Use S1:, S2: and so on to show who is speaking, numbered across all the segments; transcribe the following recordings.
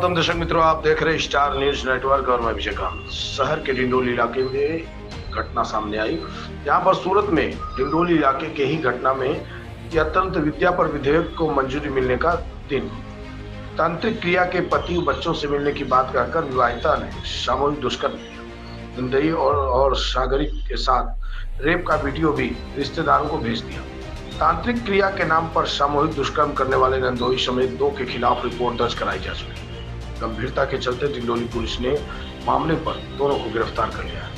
S1: तुम दर्शक मित्रों, आप देख रहे हैं स्टार न्यूज नेटवर्क और मैं विजयकांत। शहर के डिंडोली इलाके में घटना सामने आई, जहां पर सूरत में डिंडोली इलाके के ही घटना में कि अत्यंत विद्या पर विधेयक को मंजूरी मिलने का दिन। तांत्रिक क्रिया के पति बच्चों से मिलने की बात कहकर विवाहिता ने सामूहिक दुष्कर्म किया। धंधई और सागरिक के साथ रेप का वीडियो भी रिश्तेदारों को भेज दिया। तांत्रिक क्रिया के नाम पर सामूहिक दुष्कर्म करने वाले नंदोई समेत 2 के खिलाफ रिपोर्ट दर्ज कराई जा चुकी है। गंभीरता के चलते डिंडोली पुलिस ने मामले पर दोनों को गिरफ्तार कर लिया है।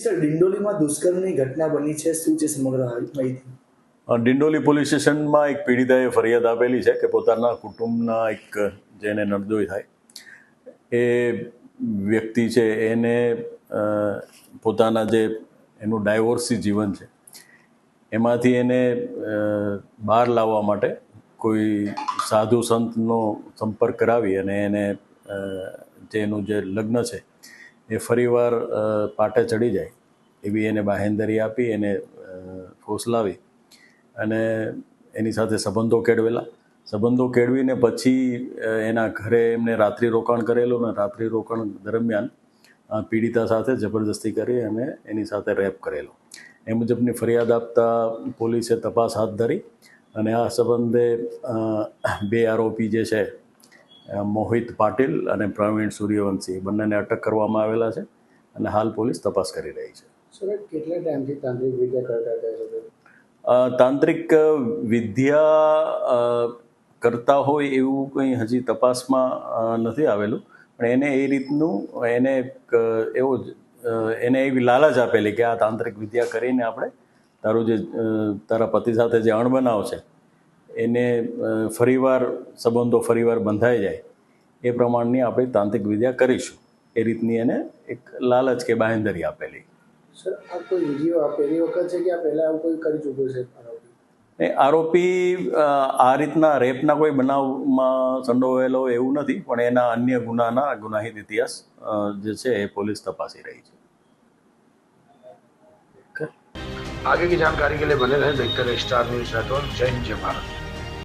S2: સર, ડિંડોલીમાં દુષ્કર્મની ઘટના બની છે, શું છે સમગ્ર માહિતી?
S3: ડિંડોલી પોલીસ સ્ટેશનમાં એક પીડિતાએ ફરિયાદ આપેલી છે કે પોતાના કુટુંબના એક જેને નરદોઈ થાય એ વ્યક્તિ છે એને પોતાના જે એનું ડાયવોર્સી જીવન છે એમાંથી એને બહાર લાવવા માટે કોઈ સાધુ સંતનો સંપર્ક કરાવી અને એને જેનું જે લગ્ન છે એ ફરીવાર પાટે ચડી જાય એવી એને બાહેંધરી આપી, એને ફોસલાવી અને એની સાથે સંબંધો કેળવીને પછી એના ઘરે એમને રાત્રિ રોકાણ કરેલું અને રાત્રિ રોકાણ દરમિયાન પીડિતા સાથે જબરદસ્તી કરી અને એની સાથે રેપ કરેલો એ મુજબની ફરિયાદ આપતા પોલીસે તપાસ હાથ ધરી અને આ સંબંધે 2 આરોપી જે છે મોહિત પાટીલ અને પ્રવીણ સૂર્યવંશી બંનેને અટક કરવામાં આવેલા છે અને હાલ પોલીસ તપાસ કરી રહી છે.
S2: સર, કેટલા ટાઈમથી તાંત્રિક વિદ્યા કરતા હતા?
S3: તાંત્રિક વિદ્યા કરતા હોય એવું કંઈ હજી તપાસમાં નથી આવેલું, પણ એને એ રીતનું એને એવી લાલચ આપેલી કે આ તાંત્રિક વિદ્યા કરીને આપણે તારા પતિ સાથે જે અણબનાવ છે એને સંબંધો ફરીવાર બંધાઈ જાય એ પ્રમાણની આપણે તાંત્રિક વિદ્યા કરીશું એ રીતની એને એક લાલચ કે બાંહેધરી આપેલી.
S2: સર, આ કોઈ વિડીયો પહેલી વખત છે કે આ પહેલાં આવું કોઈ કરી ચૂક્યું છે?
S3: આરોપી આ રીતના રેપના કોઈ બનાવમાં સંડોવાયેલો એવું નથી, પણ એના અન્ય ગુનાહિત ઇતિહાસ જે છે એ પોલીસ તપાસી રહી છે.
S1: आगे की जानकारी के लिए बने रहें, देखते रहे स्टार न्यूज नेटवर्क। जय हिंद, जय भारत।